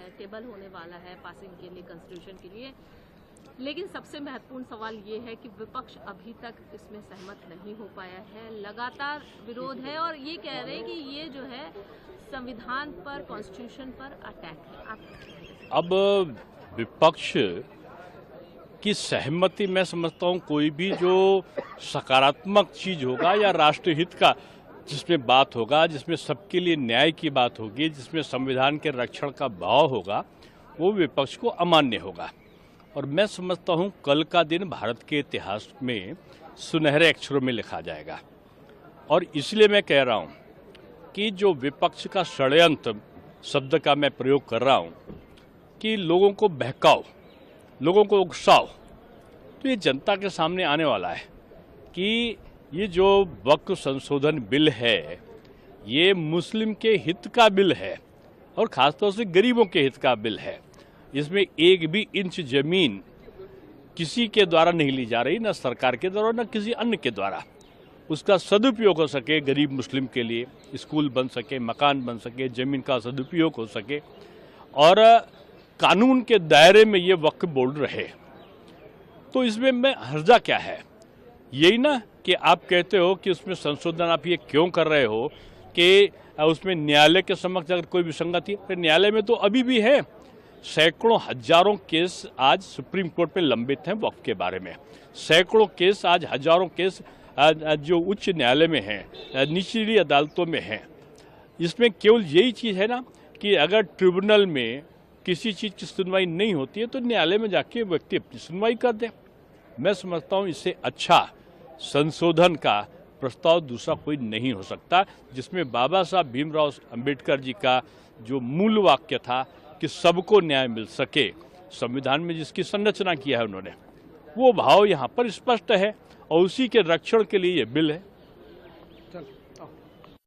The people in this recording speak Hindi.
है, टेबल होने वाला है पासिंग के लिए, कॉन्स्टिट्यूशन के लिए। लेकिन सबसे महत्वपूर्ण सवाल ये है कि विपक्ष अभी तक इसमें सहमत नहीं हो पाया है, लगातार विरोध है और ये कह रहे हैं कि ये जो है संविधान पर, कॉन्स्टिट्यूशन पर अटैक है। आप अब विपक्ष की सहमति, मैं समझता हूँ कोई भी जो सकारात्मक चीज होगा या राष्ट्रहित का जिसमें बात होगा, जिसमें सबके लिए न्याय की बात होगी, जिसमें संविधान के रक्षण का भाव होगा, वो विपक्ष को अमान्य होगा। और मैं समझता हूँ कल का दिन भारत के इतिहास में सुनहरे अक्षरों में लिखा जाएगा। और इसलिए मैं कह रहा हूँ कि जो विपक्ष का षड्यंत्र शब्द का मैं प्रयोग कर रहा हूँ कि लोगों को बहकाओ, लोगों को उकसाओ, तो ये जनता के सामने आने वाला है कि ये जो वक्फ संशोधन बिल है ये मुस्लिम के हित का बिल है और खासतौर से गरीबों के हित का बिल है। इसमें एक भी इंच जमीन किसी के द्वारा नहीं ली जा रही, न सरकार के द्वारा न किसी अन्य के द्वारा। उसका सदुपयोग हो सके गरीब मुस्लिम के लिए, स्कूल बन सके, मकान बन सके, जमीन का सदुपयोग हो सके और कानून के दायरे में ये वक्फ बोर्ड रहे। तो इसमें मैं हर्जा क्या है? यही ना कि आप कहते हो कि उसमें संशोधन आप ये क्यों कर रहे हो कि उसमें न्यायालय के समक्ष अगर कोई विसंगति है, न्यायालय में तो अभी भी है। सैकड़ों हजारों केस आज सुप्रीम कोर्ट में लंबित हैं वक्फ के बारे में। सैकड़ों केस आज, हजारों केस जो उच्च न्यायालय में हैं, निचली अदालतों में हैं। इसमें केवल यही चीज़ है ना कि अगर ट्रिब्यूनल में किसी चीज़ की सुनवाई नहीं होती है तो न्यायालय में जाके व्यक्ति अपनी सुनवाई कर दे। मैं समझता हूँ इससे अच्छा संशोधन का प्रस्ताव दूसरा कोई नहीं हो सकता, जिसमें बाबा साहब भीमराव अंबेडकर जी का जो मूल वाक्य था कि सबको न्याय मिल सके, संविधान में जिसकी संरचना किया है उन्होंने, वो भाव यहाँ पर स्पष्ट है और उसी के रक्षण के लिए ये बिल है।